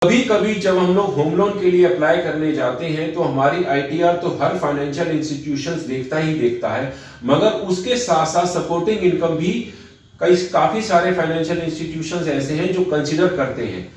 कभी कभी जब हम लोग होम लोन के लिए अप्लाई करने जाते हैं तो हमारी आईटीआर तो हर फाइनेंशियल इंस्टीट्यूशंस देखता ही देखता है, मगर उसके साथ साथ सपोर्टिंग इनकम भी काफी सारे फाइनेंशियल इंस्टीट्यूशंस ऐसे हैं जो कंसीडर करते हैं।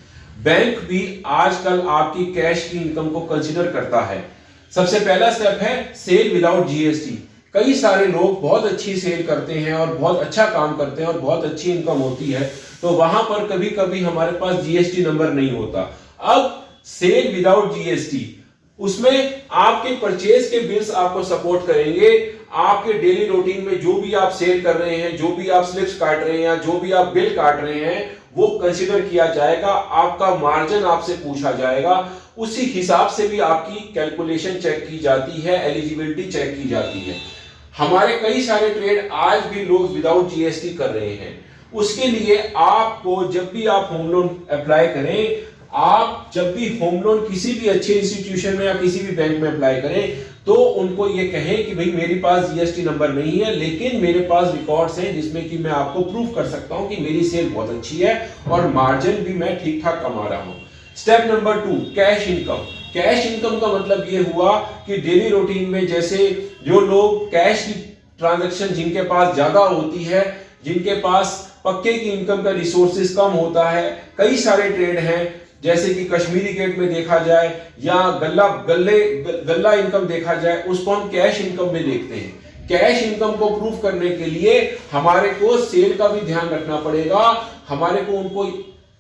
बैंक भी आजकल आपकी कैश की इनकम को कंसीडर करता है। सबसे पहला स्टेप है सेल विदाउट जीएसटी। कई सारे लोग बहुत अच्छी सेल करते हैं और बहुत अच्छा काम करते हैं और बहुत अच्छी इनकम होती है, तो वहां पर कभी कभी हमारे पास जीएसटी नंबर नहीं होता। अब सेल विदाउट जीएसटी, उसमें आपके परचेज के बिल्स आपको सपोर्ट करेंगे। आपके डेली रूटीन में जो भी आप सेल कर रहे हैं, जो भी आप स्लिप्स काट रहे हैं या जो भी आप बिल काट रहे हैं, वो कंसीडर किया जाएगा। आपका मार्जिन आपसे पूछा जाएगा, उसी हिसाब से भी आपकी कैलकुलेशन चेक की जाती है, एलिजिबिलिटी चेक की जाती है। हमारे कई सारे ट्रेड आज भी लोग विदाउट जीएसटी कर रहे हैं। उसके लिए आपको जब भी आप होम लोन अप्लाई करें, आप जब भी होम लोन किसी भी अच्छे इंस्टीट्यूशन में या किसी भी बैंक में अप्लाई करें, तो उनको ये कहें कि भाई मेरे पास जीएसटी नंबर नहीं है, लेकिन मेरे पास रिकॉर्ड्स हैं जिसमें कि मैं आपको प्रूफ कर सकता हूं कि मेरी सेल बहुत अच्छी है और मार्जिन भी मैं ठीक ठाक कमा रहा हूं। Step number 2, cash income. Cash income का मतलब ये हुआ कि डेली रूटीन में जैसे जो लोग कैश की ट्रांजैक्शन जिनके पास ज्यादा होती है, जिनके पास पक्के की इनकम का रिसोर्सेज कम होता है, कई सारे ट्रेड हैं जैसे कि कश्मीरी गेट में देखा जाए या गल्ला इनकम देखा जाए, उसको हम कैश इनकम में देखते हैं। कैश इनकम को प्रूफ करने के लिए हमारे को सेल का भी ध्यान रखना पड़ेगा। हमारे को उनको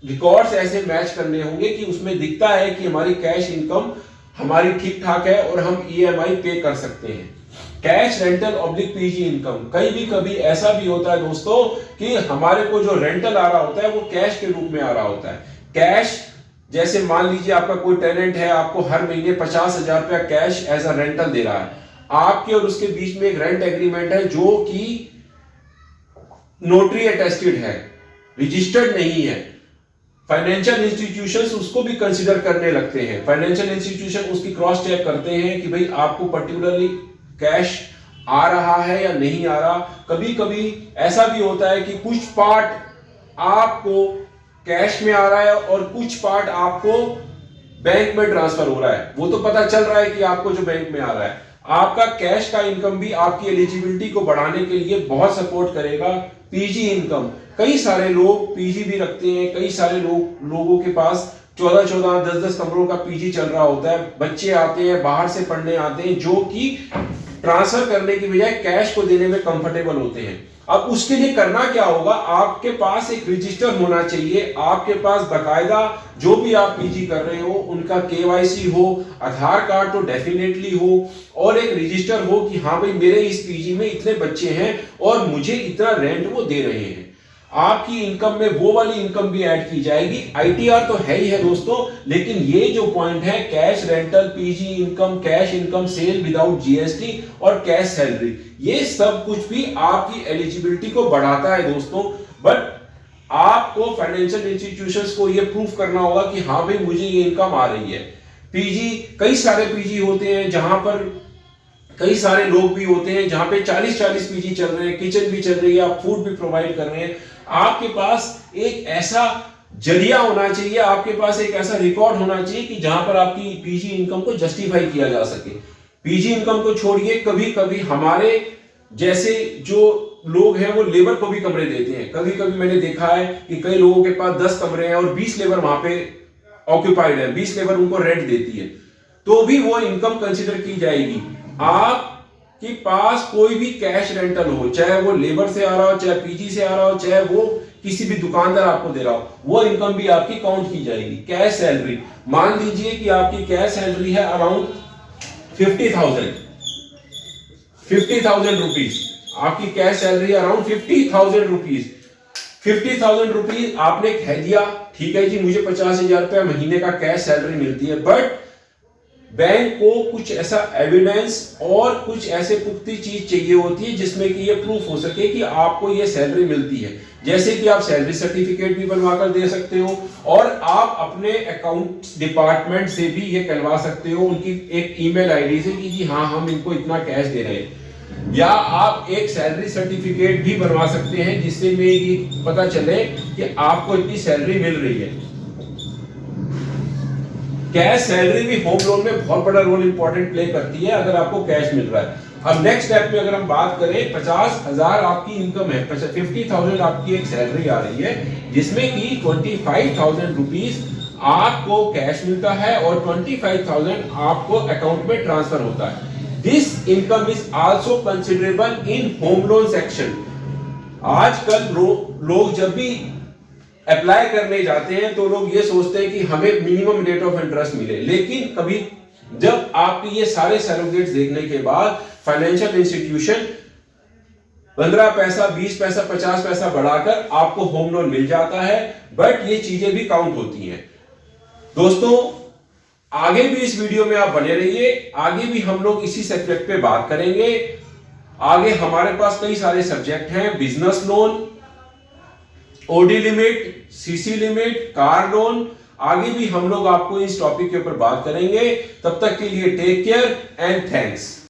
रिकॉर्ड्स ऐसे मैच करने होंगे कि उसमें दिखता है कि हमारी कैश इनकम हमारी ठीक ठाक है और हम ईएमआई पे कर सकते हैं। Cash rental oblique PG income. कभी ऐसा भी होता है दोस्तों कि हमारे को जो रेंटल आ रहा होता है वो कैश के रूप में आ रहा होता है। कैश, जैसे मान लीजिए आपका कोई टेनेंट है, आपको हर महीने 50,000 रुपया कैश एज अ रेंटल दे रहा है। आपके और उसके बीच में एक रेंट एग्रीमेंट है जो कि नोटरी अटेस्टेड है, रजिस्टर्ड नहीं है। फाइनेंशियल इंस्टीट्यूशंस उसको भी कंसीडर करने लगते हैं। फाइनेंशियल इंस्टीट्यूशन उसकी क्रॉस चेक करते हैं कि भाई आपको पर्टिकुलरली कैश आ रहा है या नहीं आ रहा। कभी कभी ऐसा भी होता है कि कुछ पार्ट आपको कैश में आ रहा है और कुछ पार्ट आपको बैंक में ट्रांसफर हो रहा है। वो तो पता चल रहा है कि आपको जो बैंक में आ रहा है। आपका कैश का इनकम भी आपकी एलिजिबिलिटी को बढ़ाने के लिए बहुत सपोर्ट करेगा। पीजी इनकम, कई सारे लोग पीजी भी रखते हैं। कई सारे लोगों के पास 14-14, 10-10 कमरों का पीजी चल रहा होता है। बच्चे आते हैं, बाहर से पढ़ने आते हैं, जो कि ट्रांसफर करने की बजाय कैश को देने में कंफर्टेबल होते हैं। अब उसके लिए करना क्या होगा, आपके पास एक रजिस्टर होना चाहिए। आपके पास बकायदा जो भी आप पीजी कर रहे हो उनका केवाईसी हो, आधार कार्ड तो डेफिनेटली हो, और एक रजिस्टर हो कि हाँ भाई मेरे इस पीजी में इतने बच्चे हैं और मुझे इतना रेंट वो दे रहे हैं। आपकी इनकम में वो वाली इनकम भी ऐड की जाएगी। आईटीआर तो है ही है दोस्तों, लेकिन ये जो पॉइंट है cash rental, PG income, cash income, sale without GST और कैश सैलरी, ये सब कुछ भी आपकी एलिजिबिलिटी को बढ़ाता है दोस्तों। बट आपको फाइनेंशियल इंस्टीट्यूशंस को ये प्रूफ करना होगा कि हाँ भाई मुझे ये इनकम आ रही है। पीजी, कई सारे पीजी होते हैं जहां पर कई सारे लोग भी होते हैं जहां पे 40-40 पीजी चल रहे हैं, किचन भी चल रही है, आप फूड भी प्रोवाइड कर रहे हैं। आपके पास एक ऐसा जरिया होना चाहिए, आपके पास एक ऐसा रिकॉर्ड होना चाहिए कि जहां पर आपकी पीजी इनकम को जस्टिफाई किया जा सके। पीजी इनकम को छोड़िए, कभी कभी हमारे जैसे जो लोग हैं वो लेबर को भी कमरे देते हैं। कभी कभी मैंने देखा है कि कई लोगों के पास 10 कमरे हैं और 20 लेबर वहां पे ऑक्यूपाइड है, 20 लेबर उनको रेंट देती है, तो भी वो इनकम कंसिडर की जाएगी। आपके पास कोई भी कैश रेंटल हो, चाहे वो लेबर से आ रहा हो, चाहे पीजी से आ रहा हो, चाहे वो किसी भी दुकानदार आपको दे रहा हो, वो इनकम भी आपकी काउंट की जाएगी। कैश सैलरी, मान लीजिए कि आपकी कैश सैलरी है अराउंड 50,000 रुपीज। आपकी cash salary around 50,000 rupees. 50,000 rupees आपने कह दिया, ठीक है जी मुझे 50,000 रुपया महीने का कैश सैलरी मिलती है, बट बैंक को कुछ ऐसा एविडेंस और कुछ ऐसे पुख्ती चीज चाहिए होती है जिसमें कि ये प्रूफ हो सके कि आपको ये सैलरी मिलती है। जैसे कि आप सैलरी सर्टिफिकेट भी बनवाकर दे सकते हो और आप अपने अकाउंट डिपार्टमेंट से भी ये करवा सकते हो, उनकी एक ईमेल आईडी से कि जी हाँ हम इनको इतना कैश दे रहे हैं। या आप एक सैलरी सर्टिफिकेट भी बनवा सकते हैं जिससे में ये पता चले कि आपको इतनी सैलरी मिल रही है। कैश सैलरी भी होम लोन में बहुत बड़ा रोल इंपॉर्टेंट प्ले करती है अगर आपको कैश मिल रहा है। अब नेक्स्ट स्टेप में अगर हम बात करें, 50,000 आपकी इनकम है, 50,000 आपकी एक सैलरी आ रही है, जिसमें कि 25,000 रुपीज आपको कैश मिलता है और 25,000 आपको अकाउंट में ट्रांसफर होता है। This income is also considerable in home loan section. आजकल लोग जब भी अप्लाई करने जाते हैं तो लोग ये सोचते हैं कि हमें मिनिमम रेट ऑफ इंटरेस्ट मिले, लेकिन कभी जब आपके ये सारे सैरोगेट्स देखने के बाद फाइनेंशियल इंस्टीट्यूशन 15 पैसा, 20 पैसा, 50 पैसा बढ़ाकर आपको होम लोन मिल जाता है, बट ये चीजें भी काउंट होती हैं। दोस्तों, आगे भी इस वीडियो में आप बने रहिए, आगे भी हम लोग इसी सब्जेक्ट पे बात करेंगे। आगे हमारे पास कई सारे सब्जेक्ट हैं, business loan, OD limit, CC limit, car loan, आगे भी हम लोग आपको इस टॉपिक के ऊपर बात करेंगे। तब तक के लिए टेक केयर एंड थैंक्स।